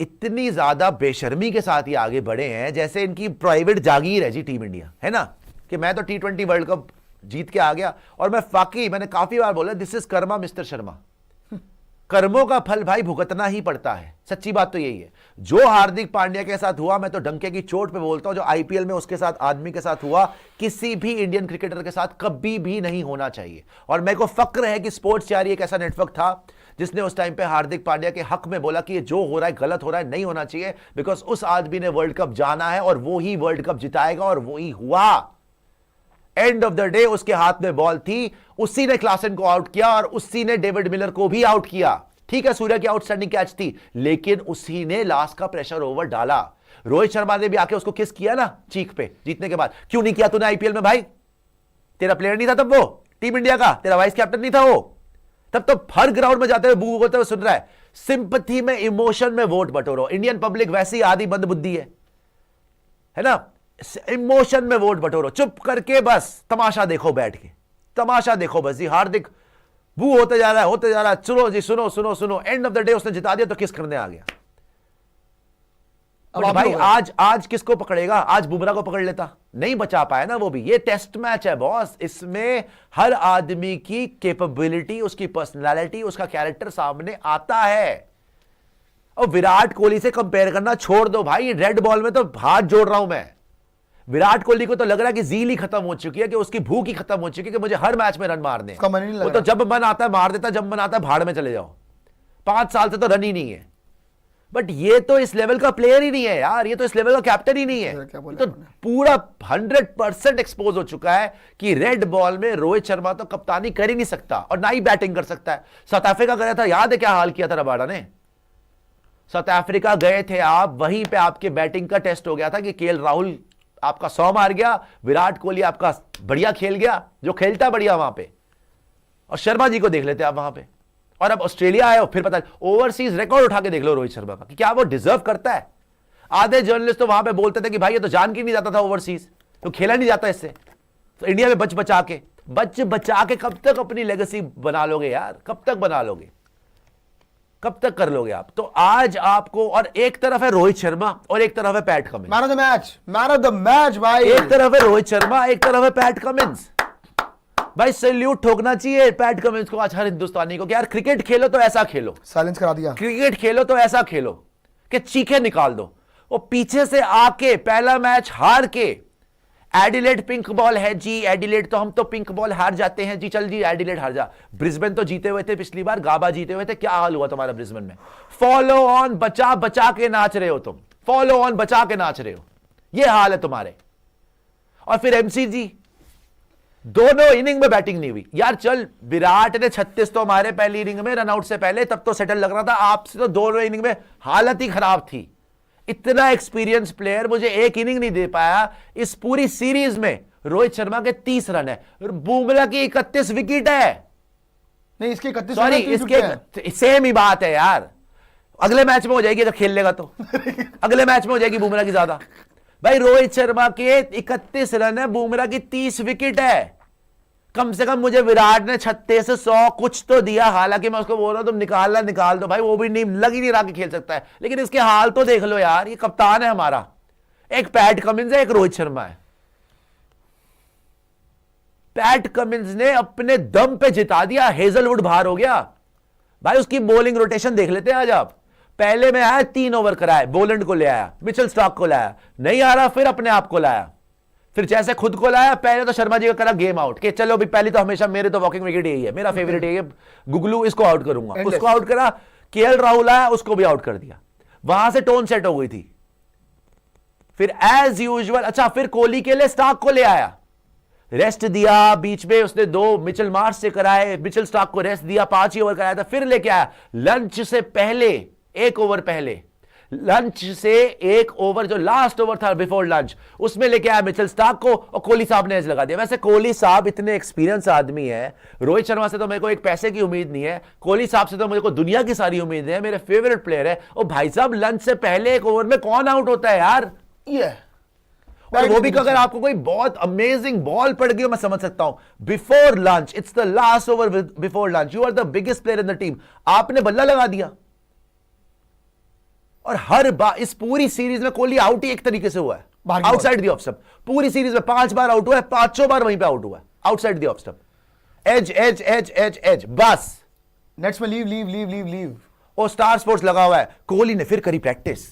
Speaker 1: इतनी ज्यादा बेशर्मी के साथ ही आगे बढ़े हैं जैसे इनकी प्राइवेट जागीर है जी टीम इंडिया, है ना, कि मैं तो T20 वर्ल्ड कप जीत के आ गया। और मैंने काफी बार बोला, this is Karma mister Sharma. कर्मों का फल भाई भुगतना ही पड़ता है, सच्ची बात तो यही है। जो हार्दिक पांड्या के साथ हुआ, मैं तो डंके की चोट पे बोलता हूं, जो IPL में उसके साथ आदमी के साथ हुआ, किसी भी इंडियन क्रिकेटर के साथ कभी भी नहीं होना चाहिए। और मेरे को फक्र है कि स्पोर्ट्स 4 एक ऐसा नेटवर्क था जिसने उस टाइम पे हार्दिक पांड्या के हक में बोला कि ये जो हो रहा है गलत हो रहा है, नहीं होना चाहिए, बिकॉज उस आदमी ने वर्ल्ड कप जाना है और वो ही वर्ल्ड कप जिताएगा, और वो ही हुआ। एंड ऑफ द डे उसके हाथ में बॉल थी, उसी ने क्लासन को आउट किया और उसी ने डेविड मिलर को भी आउट किया। ठीक है, सूर्या की आउटस्टैंडिंग कैच थी, लेकिन उसी ने लास्ट का प्रेशर ओवर डाला। रोहित शर्मा ने भी आके उसको किस किया ना चीख पे जीतने के बाद। क्यों नहीं किया तूने IPL में भाई? तेरा प्लेयर नहीं था तब, वो टीम इंडिया का तेरा वाइस कैप्टन नहीं था वो? तब तो हर ग्राउंड में जाते हुए बू बोलते हुए सुन रहा है, सिंपथी में, इमोशन में वोट बटोरो। इंडियन पब्लिक वैसी आधी मंद बुद्धि है ना, इमोशन में वोट बटोरो, चुप करके बस तमाशा देखो, बैठ के तमाशा देखो बस जी। हार्दिक बू होते जा रहा है, होते जा रहा है, सुनो जी, सुनो सुनो सुनो, एंड ऑफ द डे उसने जिता दिया तो किस करने आ गया। अब भाई आज किसको पकड़ेगा? आज बुमराह को पकड़ लेता, नहीं बचा पाया ना वो भी। ये टेस्ट मैच है बॉस, इसमें हर आदमी की कैपेबिलिटी, उसकी पर्सनालिटी, उसका कैरेक्टर सामने आता है। और विराट कोहली से कंपेयर करना छोड़ दो भाई, रेड बॉल में तो हाथ जोड़ रहा हूं मैं। विराट कोहली को तो लग रहा है कि जील ही खत्म हो चुकी है, कि उसकी भूख ही खत्म हो चुकी है कि मुझे हर मैच में रन मारने। वो तो जब मन आता है मार देता, जब मन आता है भाड़ में चले जाओ। 5 साल से तो रन ही नहीं है। बट ये तो इस लेवल का प्लेयर ही नहीं है यार, ये तो इस लेवल का कैप्टन ही नहीं है। तो पूरा 100% एक्सपोज हो चुका है कि रेड बॉल में रोहित शर्मा तो कप्तानी कर ही नहीं सकता और ना ही बैटिंग कर सकता है। साउथ अफ्रीका गया था, याद है क्या हाल किया था रबाडा ने? साउथ अफ्रीका गए थे आप, वहीं पे आपके बैटिंग का टेस्ट हो गया था कि केएल राहुल आपका 100 मार गया, विराट कोहली आपका बढ़िया खेल गया, जो खेलता बढ़िया वहां पे, और शर्मा जी को देख लेते आप वहां पे। और अब ऑस्ट्रेलिया आए हो, फिर पता ओवरसीज रिकॉर्ड उठा के देख लो रोहित शर्मा का कि क्या वो डिजर्व करता है। आधे जर्नलिस्ट तो वहां पे बोलते थे कि भाई ये तो जान के नहीं जाता था ओवरसीज, तो खेला नहीं जाता इससे। तो इंडिया में बच बचा के कब तक अपनी लेगेसी बना लोगे यार? कब तक बना लोगे? कब तक कर लोगे आप? तो आज आपको, और एक तरफ है रोहित शर्मा और एक तरफ है PAT Cummins,
Speaker 2: man of the match, man of the match भाई।
Speaker 1: एक तरफ है रोहित शर्मा, एक तरफ है पैट कमिंस। भाई सैल्यूट ठोकना चाहिए पैट कमिंस को आज हर हिंदुस्तानी को कि यार क्रिकेट खेलो तो ऐसा खेलो,
Speaker 2: साइलेंस करा दिया।
Speaker 1: क्रिकेट खेलो तो ऐसा खेलो कि चीखे निकाल दो। वो पीछे से आके पहला मैच हार के, एडिलेड पिंक बॉल है जी, एडिलेड तो हम तो पिंक बॉल हार जाते हैं जी, चल जी एडिलेड हार जा। ब्रिस्बेन तो जीते हुए थे पिछली बार, गाबा जीते हुए थे, क्या हाल हुआ तुम्हारा ब्रिस्बेन में? फॉलो ऑन बचा बचा के नाच रहे हो तुम, फॉलो ऑन बचा के नाच रहे हो, ये हाल है तुम्हारे। और फिर एमसीजी दोनों इनिंग में बैटिंग नहीं हुई यार। चल विराट ने 36 तो मारे पहली इनिंग में रनआउट से पहले, तब तो सेटल लग रहा था। आपसे तो दोनों इनिंग में हालत ही खराब थी। इतना एक्सपीरियंस प्लेयर मुझे एक इनिंग नहीं दे पाया इस पूरी सीरीज में। रोहित शर्मा के 30 रन है, बुमराह की 31 विकेट है।
Speaker 2: नहीं इसके 31,
Speaker 1: सॉरी इसके सेम ही बात है यार। अगले मैच में हो जाएगी जब खेल लेगा तो अगले मैच में हो जाएगी बुमराह की ज्यादा। भाई रोहित शर्मा के 31 रन है, बुमराह की 30 विकेट है। कम से कम मुझे विराट ने 36 से 100 कुछ तो दिया। हालांकि मैं उसको बोल रहा हूं तुम निकालना निकाल दो भाई, वो भी नहीं लग ही नहीं रहा कि खेल सकता है। लेकिन इसके हाल तो देख लो यार, ये कप्तान है हमारा, एक पैट कमिंस है, एक रोहित शर्मा है। पैट कमिंस ने अपने दम पे जिता दिया, हेजलवुड बाहर हो गया भाई। उसकी बॉलिंग रोटेशन देख लेते हैं आज आप। पहले में आया 3 ओवर कराए, बोलैंड को ले आया, मिचेल स्टार्क को लाया, नहीं आ रहा फिर अपने आप को लाया, फिर जैसे खुद को लाया। पहले तो शर्मा जी का करा गेम आउट कि चलो भी, पहले तो हमेशा मेरे तो वॉकिंग विकेट यही है, मेरा फेवरेट यही है, गुगलू इसको आउट करूंगा, उसको आउट करा। केएल राहुल आया, उसको भी आउट कर दिया। वहां से टोन सेट हो गई थी। फिर एज यूजुअल, अच्छा फिर कोहली के लिए स्टार्क को ले आया, रेस्ट दिया, बीच में उसने 2 मिचेल मार्श से कराए, मिचेल स्टार्क को रेस्ट दिया, 5 ही ओवर कराया था। फिर लेके आया लंच से पहले 1 ओवर पहले, लंच से 1 ओवर जो लास्ट ओवर था बिफोर लंच, उसमें लेके आया मिचेल स्टार्क को, और कोहली साहब ने एज लगा दिया। वैसे कोहली साहब इतने एक्सपीरियंस आदमी है। रोहित शर्मा से तो मेरे को एक पैसे की उम्मीद नहीं है, कोहली साहब से तो मुझे को दुनिया की सारी उम्मीद है, मेरे फेवरेट प्लेयर है। और भाई साहब लंच से पहले 1 ओवर में कौन आउट होता है यार? और वो भी अगर आपको कोई बहुत अमेजिंग बॉल पड़ गई, मैं समझ सकता हूं। Before lunch, it's the last over before lunch, you are the biggest player in the team, आपने बल्ला लगा दिया। और हर बार इस पूरी सीरीज में कोहली आउट ही एक तरीके से हुआ है, आउटसाइड द ऑफ स्टंप। पूरी सीरीज में 5 बार आउट हुआ है, 5 बार वहीं पे आउट हुआ है, outside the off stump. Edge edge edge edge edge, बस
Speaker 2: नेट्स में leave leave leave leave leave.
Speaker 1: और स्टार स्पोर्ट्स लगा हुआ है। कोहली ने फिर करी प्रैक्टिस,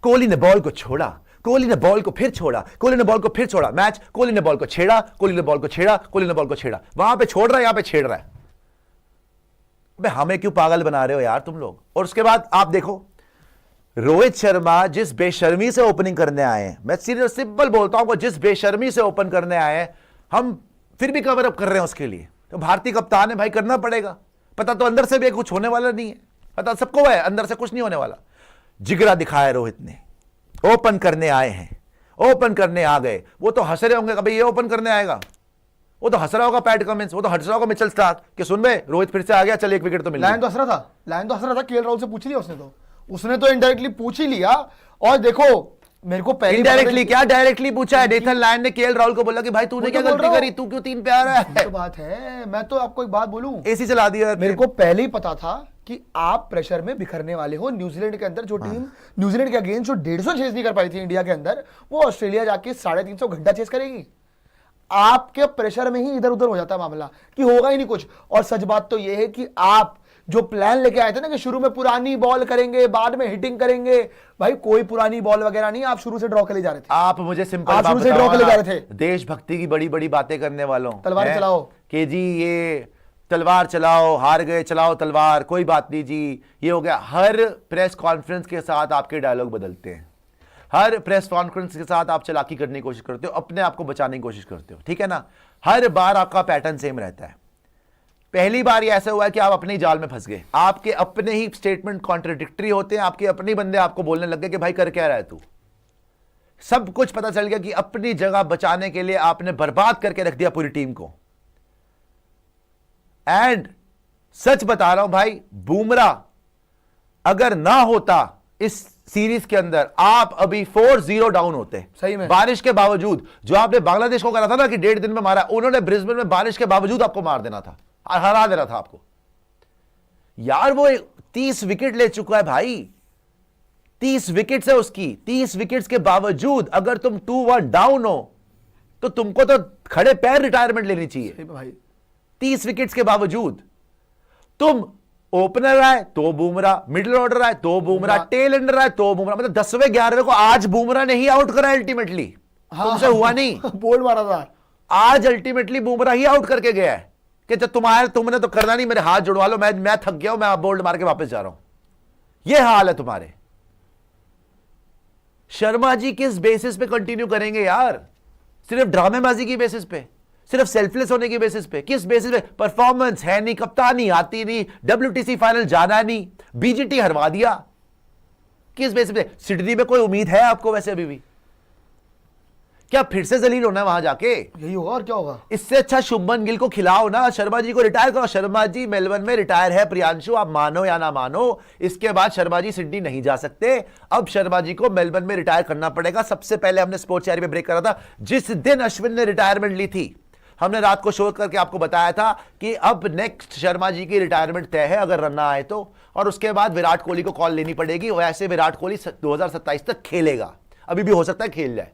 Speaker 1: कोहली ने बॉल को छोड़ा, कोहली ने बॉल को फिर छोड़ा, कोहली ने बॉल को फिर छोड़ा, मैच कोहली ने बॉल को छेड़ा, कोहली ने बॉल को छेड़ा, कोहली ने बॉल को छेड़ा। वहां पे छोड़ रहा है, यहां पे छेड़ रहा है। बे हमें क्यों पागल बना रहे हो यार तुम लोग? और उसके बाद आप देखो रोहित शर्मा जिस बेशर्मी से ओपनिंग करने आए हैं, मैं सीरियस सिंपल बोलता हूं, जिस बेशर्मी से ओपन करने आए हैं, हम फिर भी कवर अप कर रहे हैं उसके लिए। तो भारतीय कप्तान है भाई, करना पड़ेगा। पता तो अंदर से भी कुछ होने वाला नहीं है, पता सबको है अंदर से कुछ नहीं होने वाला। जिगरा दिखाया रोहित ने, ओपन करने आए हैं, ओपन करने आ गए। वो तो हंस रहे होंगे कि भाई ये ओपन करने आएगा, वो तो हंस रहा होगा पैट कमिंस, वो तो हंस रहा होगा मिचेल स्टार्क कि सुन बे रोहित फिर से आ गया, चल एक विकेट तो मिल
Speaker 2: लायन तो हंस रहा था, लायन तो हंस रहा था, केएल राहुल से पूछ लिया उसने तो इनडायरेक्टली पूछ ही लिया। और देखो मेरे को पहले
Speaker 1: इनडायरेक्टली क्या डायरेक्टली पूछा है, नेथन लायन ने केएल राहुल को बोला कि भाई तूने क्या गलती करी, तू क्यों 3 पे आ रहा है।
Speaker 2: तो बात है, मैं तो आपको एक बात बोलूं,
Speaker 1: एसी चला दिया।
Speaker 2: मेरे को पहले ही पता था कि आप प्रेशर में बिखरने वाले हो। न्यूजीलैंड के अंदर जो टीम न्यूजीलैंड के अगेंस्ट जो 150 चेस नहीं कर पाई थी इंडिया के अंदर, वो ऑस्ट्रेलिया जाके 350 घंटा चेस करेगी। आपके प्रेशर में ही इधर उधर हो जाता है मामला कि होगा ही नहीं कुछ। और सच बात तो यह है कि आप जो प्लान लेके आए थे ना कि शुरू में पुरानी बॉल करेंगे बाद में हिटिंग करेंगे, भाई कोई पुरानी बॉल वगैरह नहीं, आप शुरू से ड्रॉ के लिए जा रहे थे।
Speaker 1: आप मुझे सिंपल
Speaker 2: आप शुरू से ड्रॉ के लिए जा रहे थे,
Speaker 1: देशभक्ति की बड़ी बड़ी बातें करने वालों,
Speaker 2: तलवार चलाओ
Speaker 1: कि जी ये तलवार चलाओ, हार गए चलाओ तलवार, कोई बात नहीं जी ये हो गया। हर प्रेस कॉन्फ्रेंस के साथ आपके डायलॉग बदलते हैं, हर प्रेस कॉन्फ्रेंस के साथ आप चालाकी करने की कोशिश करते हो, अपने आप को बचाने की कोशिश करते हो, ठीक है ना। हर बार आपका पैटर्न सेम रहता है। पहली बार ये ऐसा हुआ है कि आप अपने ही जाल में फंस गए, आपके अपने ही स्टेटमेंट कॉन्ट्रडिक्टरी होते हैं, आपके अपने बंदे आपको बोलने लग गए कि भाई कर क्या रहा है तू। सब कुछ पता चल गया कि अपनी जगह बचाने के लिए आपने बर्बाद करके रख दिया पूरी टीम को। एंड सच बता रहा हूं भाई, बुमराह अगर ना होता इस सीरीज के अंदर, आप अभी 4-0 डाउन होते।
Speaker 2: सही में
Speaker 1: बारिश के बावजूद जो आपने बांग्लादेश को करा था ना कि 1.5 दिन में मारा, उन्होंने ब्रिस्बेन में बारिश के बावजूद आपको मार देना था, हरा देना था आपको यार। वो 30 विकेट ले चुका है भाई, 30 विकेट्स है उसकी। 30 विकेट्स के बावजूद अगर तुम 2-1 डाउन हो तो तुमको तो खड़े पैर रिटायरमेंट लेनी चाहिए
Speaker 2: भाई।
Speaker 1: 30 विकेट्स के बावजूद तुम ओपनर आए तो बुमराह, मिडिल ऑर्डर आए तो बुमराह, टेल एंडर आए तो बुमराह, मतलब 10वें 11वें को आज बुमराह ने ही आउट करा अल्टीमेटली। तुमसे हुआ नहीं,
Speaker 2: बोल मारा था
Speaker 1: आज अल्टीमेटली बुमराह ही आउट करके गया है कि जब तुमने तो करना नहीं, मेरे हाथ जुड़वा लो, मैं थक गया हूं, मैं बोल्ड मार के वापस जा रहा हूं। यह हाल है तुम्हारे। शर्मा जी किस बेसिस पे कंटिन्यू करेंगे यार? सिर्फ ड्रामेबाजी की बेसिस पे, सिर्फ सेल्फलेस होने की बेसिस पे? किस बेसिस पे? परफॉर्मेंस है नहीं, कप्तानी आती नहीं, WTC फाइनल जाना नहीं, BGT हरवा दिया, किस बेसिस पे? सिडनी में कोई उम्मीद है आपको वैसे अभी भी? क्या फिर से जलील होना है वहां जाके?
Speaker 2: यही होगा और क्या होगा?
Speaker 1: इससे अच्छा शुभमन गिल को खिलाओ ना, शर्मा जी को रिटायर करो। शर्मा जी मेलबर्न में रिटायर है प्रियांशु, आप मानो या ना मानो, इसके बाद शर्मा जी सिडनी नहीं जा सकते। अब शर्मा जी को मेलबर्न में रिटायर करना पड़ेगा। सबसे पहले हमने स्पोर्ट्स चैनल पे ब्रेक करा था, जिस दिन अश्विन ने रिटायरमेंट ली थी, हमने रात को शो करके आपको बताया था कि अब नेक्स्ट शर्मा जी की रिटायरमेंट तय है अगर रन ना आए तो, और उसके बाद विराट कोहली को कॉल लेनी पड़ेगी। वैसे विराट कोहली 2027 तक खेलेगा, अभी भी हो सकता है खेल जाए,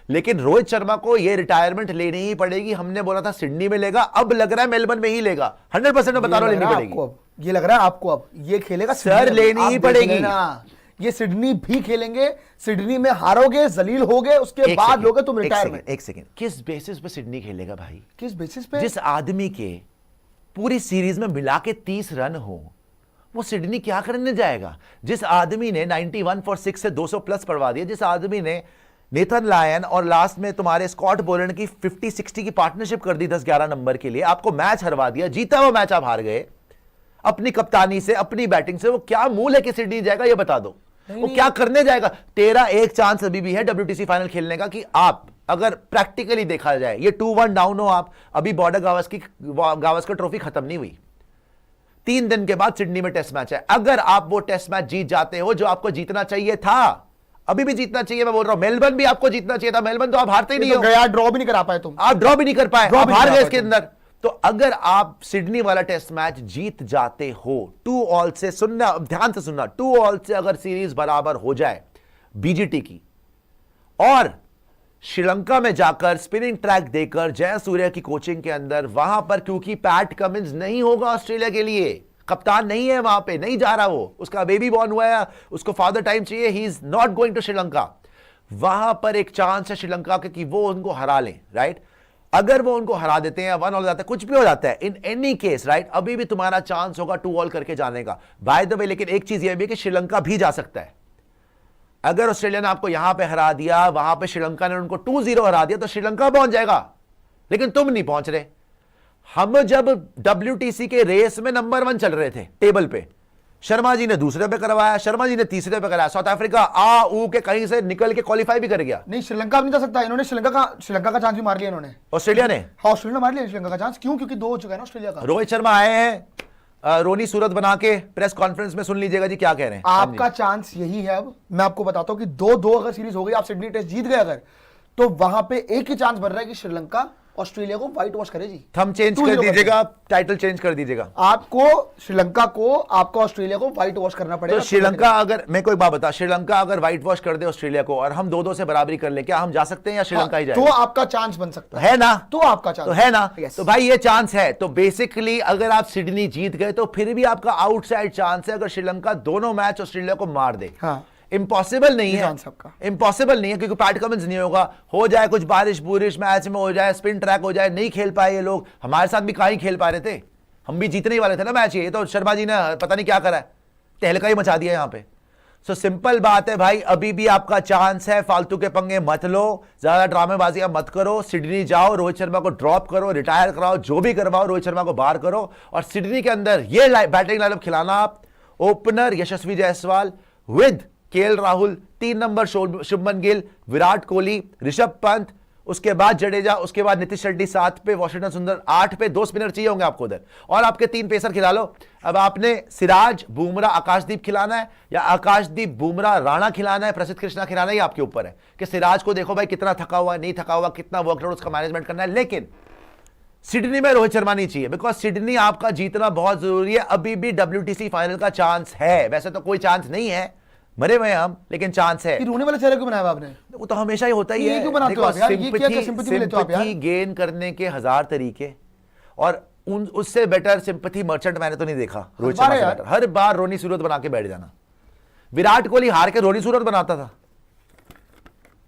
Speaker 1: लेकिन रोहित शर्मा को यह रिटायरमेंट लेनी ही पड़ेगी। हमने बोला था सिडनी में लेगा, अब लग रहा है मेलबर्न में ही लेगा। 100% में बता रहा हूं लेनी पड़ेगी।
Speaker 2: ये लग रहा है आपको अब ये खेलेगा
Speaker 1: सर, लेनी ही पड़ेगी।
Speaker 2: ये सिडनी भी खेलेंगे, सिडनी में हारोगे, जलील होगे, उसके बाद लोगे तुम रिटायरमेंट।
Speaker 1: एक सेकंड, किस बेसिस पे सिडनी खेलेगा भाई?
Speaker 2: किस बेसिस पे?
Speaker 1: जिस आदमी के पूरी सीरीज में मिला के 30 रन हो, वो सिडनी क्या करने जाएगा? जिस आदमी ने 91 for 6 से 200 प्लस पड़वा दिया, जिस आदमी ने नेथन लायन और लास्ट में तुम्हारे स्कॉट बोलैंड की 50-60 की पार्टनरशिप कर दी 10-11 नंबर के लिए, आपको मैच हरवा दिया, जीता वो मैच आप हार गए अपनी कप्तानी से, अपनी बैटिंग से। वो क्या मूल है कि सिडनी जाएगा? ये बता दो, वो क्या करने जाएगा? तेरा एक चांस अभी भी है WTC फाइनल खेलने का, कि आप अगर प्रैक्टिकली देखा जाए, ये 2-1 डाउन हो आप, अभी बॉर्डर गावस्कर ट्रॉफी खत्म नहीं हुई, 3 दिन के बाद सिडनी में टेस्ट मैच है। अगर आप वो टेस्ट मैच जीत जाते हो, जो आपको जीतना चाहिए था, अभी भी जीतना चाहिए, मैं बोल रहा हूं, मेलबर्न भी आपको जीतना चाहिए था, मेलबर्न तो आप हारते ही नहीं हो।
Speaker 2: गया, ड्रॉ भी नहीं करा पाए तुम,
Speaker 1: आप ड्रॉ भी नहीं कर पाए, आप हार गए इसके अंदर। तो अगर आप सिडनी वाला टेस्ट मैच जीत जाते हो 2-all से, सुनना ध्यान से सुनना, 2-all से अगर सीरीज बराबर हो जाए BGT की, और श्रीलंका में जाकर स्पिनिंग ट्रैक देकर जयसूर्या की कोचिंग के अंदर, वहां पर क्योंकि पैट कमिंस नहीं होगा ऑस्ट्रेलिया के लिए, कप्तान नहीं है वहां पे, नहीं जा रहा वो, उसका बेबी बॉर्न हुआ है, उसको फादर टाइम चाहिए, he is not going to Sri Lanka. वहां पर एक चांस है श्रीलंका के कि वो उनको हरा लें, राइट? अगर वो उनको हरा देते हैं, 1-all हो जाता है, कुछ भी हो जाता है, इन एनी केस, राइट, अभी भी तुम्हारा चांस होगा 2-all करके जाने का। बाय द वे, लेकिन एक चीज यह भी कि श्रीलंका भी जा सकता है। अगर ऑस्ट्रेलिया ने आपको यहां पे हरा दिया, वहां पे श्रीलंका ने उनको 2-0 हरा दिया, तो श्रीलंका पहुंच जाएगा, लेकिन तुम नहीं पहुंच रहे। हम जब WTC के रेस में नंबर 1 चल रहे थे टेबल पे, शर्मा जी ने दूसरे पे करवाया, शर्मा जी ने तीसरे पे कराया। साउथ अफ्रीका आ ऊ के कहीं से निकल के क्वालिफाई भी कर गया।
Speaker 2: नहीं, श्रीलंका अब नहीं जा सकता। इन्होंने श्रीलंका का चांस भी मार लिया इन्होंने।
Speaker 1: ऑस्ट्रेलिया ने,
Speaker 2: हाँ, ऑस्ट्रेलिया ने मार लिया श्रीलंका का चांस। क्यों? क्योंकि 2 हो चुका है ना ऑस्ट्रेलिया का।
Speaker 1: रोहित शर्मा आए हैं, रोनी सूरत बना के प्रेस कॉन्फ्रेंस में, सुन लीजिएगा जी क्या कह रहे हैं।
Speaker 2: आपका चांस यही है। अब मैं आपको बताता हूं कि 2-2 अगर सीरीज हो गई, आप सिडनी टेस्ट जीत गए अगर, तो वहां पे एक ही चांस बन रहा है कि श्रीलंका ऑस्ट्रेलिया को व्हाइट वॉश करे जी।
Speaker 1: थंब चेंज कर दीजिएगा, टाइटल चेंज कर दीजिएगा।
Speaker 2: आपको श्रीलंका को, आपको ऑस्ट्रेलिया को व्हाइट वॉश करना पड़ेगा।
Speaker 1: तो श्रीलंका अगर, मैं कोई बात बता, श्रीलंका अगर व्हाइट वॉश कर दे ऑस्ट्रेलिया को और हम 2-2 से बराबरी कर ले, क्या हम जा सकते हैं या श्रीलंका ही जाए?
Speaker 2: तो आपका चांस बन सकता
Speaker 1: है ना,
Speaker 2: तो आपका चांस
Speaker 1: तो है ना।
Speaker 2: Yes.
Speaker 1: तो भाई ये चांस है। तो बेसिकली अगर आप सिडनी जीत गए तो फिर भी आपका आउटसाइड चांस है अगर श्रीलंका दोनों मैच ऑस्ट्रेलिया को मार दे।
Speaker 2: हाँ,
Speaker 1: इम्पॉसिबल नहीं है,
Speaker 2: चांस आपका
Speaker 1: इम्पॉसिबल नहीं है, क्योंकि पैट कमिंस नहीं होगा, हो जाए कुछ बारिश बुरिश मैच में, हो जाए स्पिन ट्रैक हो जाए, नहीं खेल पाए ये लोग। हमारे साथ भी कहीं खेल पा रहे थे, हम भी जीतने ही वाले थे ना मैच। ये तो शर्मा जी ने पता नहीं क्या करा है, तहलका ही मचा दिया यहाँ पे। सो सिंपल बात है भाई, अभी भी आपका चांस है, फालतू के पंगे मत लो, ज्यादा ड्रामेबाजी मत करो। सिडनी जाओ, रोहित शर्मा को ड्रॉप करो, रिटायर कराओ, जो भी करवाओ, रोहित शर्मा को बाहर करो और सिडनी के अंदर ये बैटिंग लाइनअप खिलाना आप। Opener Yashasvi Jaiswal with KL Rahul, 3 number Shubman Gill, Virat Kohli, Rishabh Pant, उसके बाद जडेजा, उसके बाद नीतीश रेड्डी 7 पे, वाशिंगटन सुंदर 8 पे। 2 स्पिनर चाहिए होंगे आपको उधर, और आपके 3 पेसर खिला लो। अब आपने सिराज, बुमराह, आकाशदीप खिलाना है या आकाशदीप, बुमराह, राणा खिलाना है, प्रसिद्ध कृष्णा खिलाना है, ये आपके ऊपर है कि सिराज को देखो भाई कितना थका हुआ है, नहीं थका हुआ, कितना वर्कलोड उसका मैनेजमेंट करना है। लेकिन सिडनी में रोहित शर्मा नहीं चाहिए, बिकॉज सिडनी आपका जीतना बहुत जरूरी है। अभी भी WTC फाइनल का चांस है, वैसे तो कोई चांस नहीं है, मरे हुए हम, लेकिन चांस है।
Speaker 2: रोने वाले चेहरे क्यों बनाया आपने?
Speaker 1: वो तो हमेशा ही होता ही है।
Speaker 2: क्यों बनाते हो आप यार? ये क्या सिंपैथी लेते हो आप यार?
Speaker 1: गेन करने के 1000 तरीके, और उससे बेटर सिंपैथी मर्चेंट मैंने तो नहीं देखा रोहित शर्मा से बेटर। हर बार रोनी सूरत बना के बैठ जाना। विराट कोहली हार के रोनी सूरत बनाता था,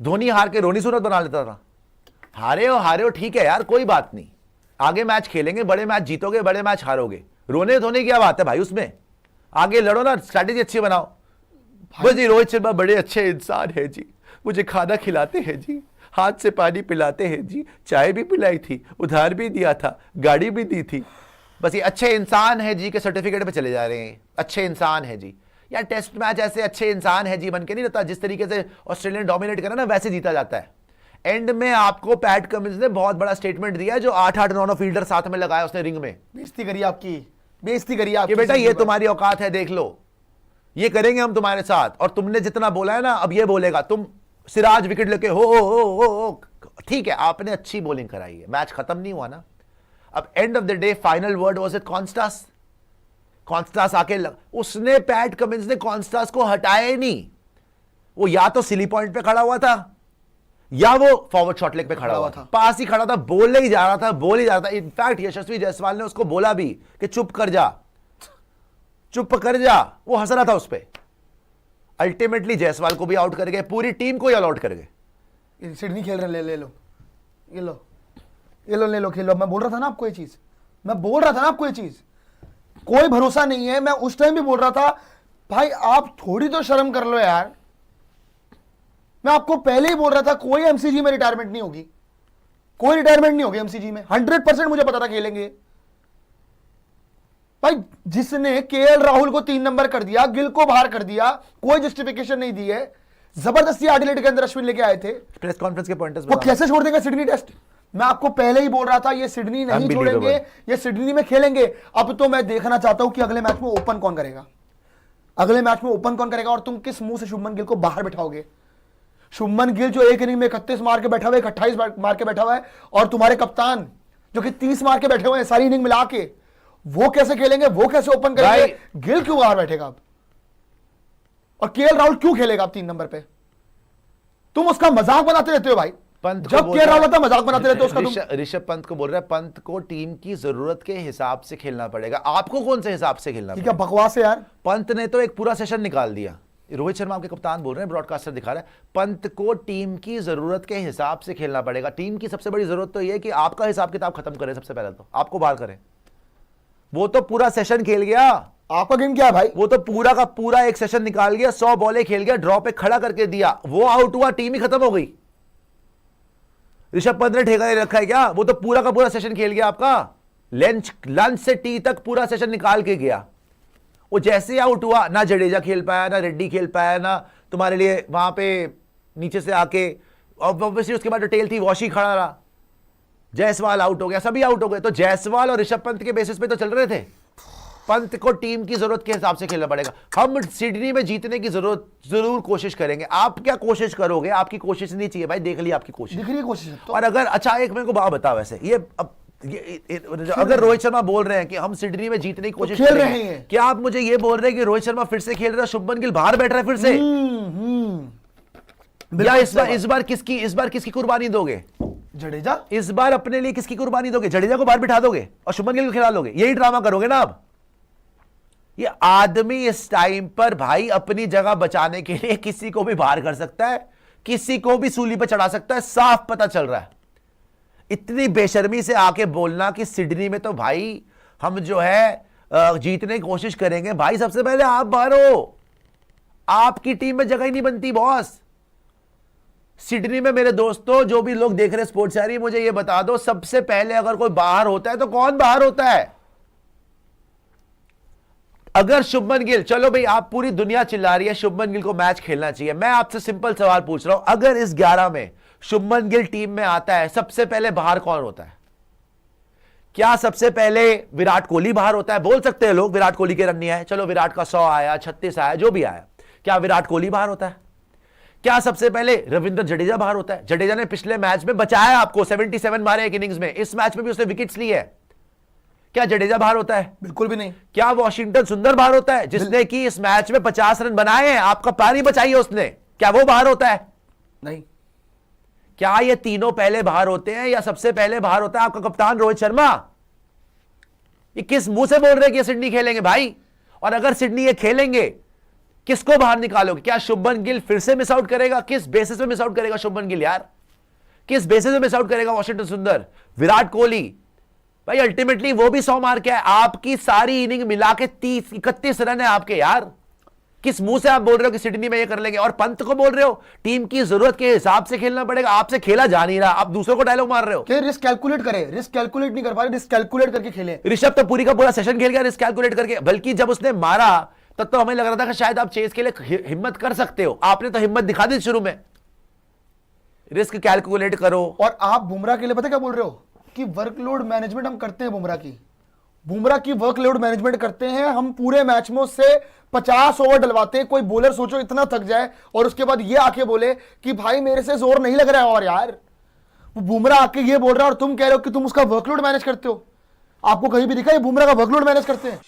Speaker 1: धोनी हार के रोनी सूरत बना लेता था। हारे हो ठीक है यार, कोई बात नहीं, आगे मैच खेलेंगे, बड़े मैच जीतोगे, बड़े मैच हारोगे, रोने धोने की क्या बात है भाई उसमें, आगे लड़ो ना, स्ट्रैटेजी अच्छी बनाओ। बस जी रोहित शर्मा बड़े अच्छे इंसान है जी, मुझे खाना खिलाते हैं जी, हाथ से पानी पिलाते हैं जी, चाय भी पिलाई थी, उधार भी दिया था, गाड़ी भी दी थी। बस ये अच्छे इंसान है जी के सर्टिफिकेट पे चले जा रहे हैं, अच्छे इंसान है जी। यार टेस्ट मैच ऐसे अच्छे इंसान है जी बन के नहीं रहता, जिस तरीके से ऑस्ट्रेलियन डोमिनेट करा ना वैसे जीता जाता है। एंड में आपको पैट कमिंस ने बहुत बड़ा स्टेटमेंट दिया, जो 8-8 9 फील्डर साथ में लगाया उसने रिंग में।
Speaker 2: बेइज्जती करी आपकी, बेइज्जती करी आपकी,
Speaker 1: कि बेटा ये तुम्हारी औकात है, देख लो, ये करेंगे हम तुम्हारे साथ। और तुमने जितना बोला है ना, अब ये बोलेगा। तुम सिराज विकेट लेके हो, ठीक है, आपने अच्छी बॉलिंग कराई है, मैच खत्म नहीं हुआ ना। अब end of the day final word was it Konstas. Konstas आके उसने, पैट कमिंस ने कॉन्स्टास को हटाया ही नहीं। वो या तो सिली पॉइंट पे खड़ा हुआ था या वो फॉरवर्ड शॉट लेग पे खड़ा हुआ था, पास ही खड़ा था, बोलने ही जा रहा था, बोल ही जा रहा था। इनफैक्ट यशस्वी जायसवाल ने उसको बोला भी कि चुप कर जा, चुप कर जा, वो हंस रहा था उस पर। अल्टीमेटली जायसवाल को भी आउट कर गए, पूरी टीम को ही ऑल आउट कर गए।
Speaker 2: सिडनी खेल रहे, ले लो, ये लो, ये लो, ले लो, खेलो। मैं बोल रहा था ना आपको ये चीज, मैं बोल रहा था ना आपको ये चीज, कोई भरोसा नहीं है। मैं उस टाइम भी बोल रहा था भाई आप थोड़ी तो शर्म कर लो यार। मैं आपको पहले ही बोल रहा था कोई एमसीजी में रिटायरमेंट नहीं होगी, कोई रिटायरमेंट नहीं होगी एमसीजी में, 100% मुझे पता था खेलेंगे। भाई जिसने केएल राहुल को 3 नंबर कर दिया, गिल को बाहर कर दिया, कोई जस्टिफिकेशन नहीं दी है, जबरदस्ती एडिलेड के अंदर अश्विन लेके आए थे।
Speaker 1: प्रेस कॉन्फ्रेंस के पॉइंटर्स
Speaker 2: वो कैसे छोड़ देंगे सिडनी टेस्ट? मैं आपको पहले ही बोल रहा था ये सिडनी नहीं छोड़ेंगे, ये सिडनी में खेलेंगे। अब तो मैं देखना चाहता हूं कि अगले मैच में ओपन कौन करेगा, अगले मैच में ओपन कौन करेगा, और तुम किस मुंह से शुभमन गिल को बाहर बैठाओगे। शुभमन गिल जो एक इनिंग में 31 मार के बैठा हुआ है, 28 मार के बैठा हुआ है, और तुम्हारे कप्तान जो कि 30 मार के बैठे हुए हैं सारी इनिंग मिला के, वो कैसे खेलेंगे, वो कैसे ओपन करेंगे? गिल क्यों बाहर बैठेगा अब, और केएल राहुल क्यों खेलेगा अब 3 नंबर पे? तुम उसका मजाक बनाते रहते हो भाई।
Speaker 1: पंत
Speaker 2: जब केएल राहुल आता मजाक बनाते रहते हो उसका।
Speaker 1: ऋषभ पंत को बोल रहा है पंत को टीम की जरूरत के हिसाब से खेलना पड़ेगा। आपको कौन से हिसाब से खेलना पड़ेगा?
Speaker 2: क्या बकवास है यार।
Speaker 1: पंत ने तो एक पूरा सेशन निकाल दिया। रोहित शर्मा आपके कप्तान बोल रहे हैं, ब्रॉडकास्टर दिखा रहा है, पंत को टीम की जरूरत के हिसाब से खेलना पड़ेगा। टीम की सबसे बड़ी जरूरत तो यह है कि आपका हिसाब किताब खत्म करें, सबसे पहले तो आपको बाहर करें। वो तो पूरा सेशन खेल गया।
Speaker 2: आपका गेम क्या है भाई?
Speaker 1: वो तो पूरा का पूरा एक सेशन निकाल गया, 100 बॉलें खेल गया, ड्रॉ पे खड़ा करके दिया, वो आउट हुआ, टीम ही खत्म हो गई। ऋषभ पंत ने ठेका नहीं रखा है क्या? वो तो पूरा का पूरा सेशन खेल गया आपका, लंच से टी तक पूरा सेशन निकाल के गया, वो जैसे आउट हुआ, ना जडेजा खेल पाया, ना रेड्डी खेल पाया, ना तुम्हारे लिए वहां पे नीचे से आके, ऑब्वियसली उसके बाद जो टेल थी वॉशी खड़ा रहा, जायसवाल आउट हो गया, सभी आउट हो गए। तो जायसवाल और ऋषभ पंत के बेसिस पे तो चल रहे थे। पंत को टीम की जरूरत के हिसाब से खेलना पड़ेगा। हम सिडनी में जीतने की जरूर कोशिश करेंगे। आप क्या कोशिश करोगे? आपकी कोशिश नहीं चाहिए भाई, देख ली आपकी कोशिश,
Speaker 2: दिख रही है कोशिश तो।
Speaker 1: और अगर अच्छा एक मेरे को बात बताओ, वैसे ये अब अगर रोहित शर्मा बोल रहे हैं कि हम सिडनी में जीतने की कोशिश
Speaker 2: खेल
Speaker 1: करेंगे,
Speaker 2: रहे हैं,
Speaker 1: क्या आप मुझे ये बोल रहे हैं कि रोहित शर्मा फिर से खेल रहा है, शुभमन गिल बाहर बैठ रहा है फिर से? या इस बार किसकी कुर्बानी दोगे?
Speaker 2: जडेजा।
Speaker 1: इस बार अपने लिए किसकी कुर्बानी दोगे? जडेजा को बाहर बिठा दोगे और शुभमन गिल को खिला दोगे? यही ड्रामा करोगे ना आप? ये आदमी इस टाइम पर भाई अपनी जगह बचाने के लिए किसी को भी बाहर कर सकता है, किसी को भी सूली पर चढ़ा सकता है, साफ पता चल रहा है। इतनी बेशर्मी से आके बोलना कि सिडनी में तो भाई हम जो है जीतने की कोशिश करेंगे। भाई सबसे पहले आप बाहर हो, आपकी टीम में जगह ही नहीं बनती बॉस। सिडनी में मेरे दोस्तों, जो भी लोग देख रहे स्पोर्ट्स यारी, मुझे ये बता दो, सबसे पहले अगर कोई बाहर होता है तो कौन बाहर होता है? अगर शुभमन गिल, चलो भाई आप पूरी दुनिया चिल्ला रही है शुभमन गिल को मैच खेलना चाहिए, मैं आपसे सिंपल सवाल पूछ रहा हूं, अगर इस 11 में शुभमन गिल टीम में आता है, सबसे पहले बाहर कौन होता है? क्या सबसे पहले विराट कोहली बाहर होता है? बोल सकते हैं लोग विराट कोहली के रन नहीं आए, चलो विराट का 100 आया, 36 आया, जो भी आया, क्या विराट कोहली बाहर होता है? क्या सबसे पहले रविंद्र जडेजा बाहर होता है? जडेजा ने पिछले मैच में बचाया आपको, 77 मारे एक इनिंग्स में, इस मैच में भी उसने विकेट्स ली है, क्या जडेजा बाहर होता है?
Speaker 2: बिल्कुल भी नहीं।
Speaker 1: क्या वॉशिंगटन सुंदर बाहर होता है, जिसने कि इस मैच में 50 रन बनाए हैं, आपका पारी बचाई है उसने, क्या वो बाहर होता है?
Speaker 2: नहीं।
Speaker 1: क्या ये तीनों पहले बाहर होते हैं, या सबसे पहले बाहर होता है आपका कप्तान रोहित शर्मा? ये किस मुंह से बोल रहे हैं कि सिडनी खेलेंगे भाई? और अगर सिडनी ये खेलेंगे, किसको बाहर निकालोगे? क्या शुभमन गिल फिर से मिस आउट करेगा? किस बेसिस पे मिस आउट करेगा शुभमन गिल यार? किस बेसिस पे मिस आउट करेगा वॉशिंगटन सुंदर? विराट कोहली भाई अल्टीमेटली वो भी 100 मार के है, आपकी सारी इनिंग मिला के 31 रन है आपके यार। किस मुंह से आप बोल रहे हो कि सिडनी में ये कर लेंगे? और पंत को बोल रहे हो टीम की जरूरत के हिसाब से खेलना पड़ेगा, आपसे खेला जा नहीं रहा, आप दूसरों को डायलॉग मार रहे हो।
Speaker 2: रिस्क कैलकुलेट करे, रिस्क कैलकुलेट नहीं कर पा रहे, रिस्क कैलकुलेट करके खेले।
Speaker 1: ऋषभ तो पूरी का पूरा सेशन खेल गया रिस्क कैलकुलेट करके, बल्कि जब उसने मारा तब तो हमें लग रहा था कि शायद आप चेस के लिए हिम्मत कर सकते हो, आपने तो हिम्मत दिखा दी शुरू में। रिस्क कैलकुलेट करो।
Speaker 2: और आप बुमराह के लिए पता क्या बोल रहे हो कि वर्कलोड मैनेजमेंट हम करते हैं, बुमराह की वर्कलोड मैनेजमेंट करते हैं हम, पूरे मैच में उससे 50 ओवर डलवाते हैं। कोई बॉलर सोचो इतना थक जाए और उसके बाद ये आके बोले कि भाई मेरे से जोर नहीं लग रहा है, और यार वो बुमराह आके ये बोल रहा है और तुम कह रहे हो कि तुम उसका वर्कलोड मैनेज करते हो। आपको कहीं भी दिखा ये बुमराह का वर्कलोड मैनेज करते हैं?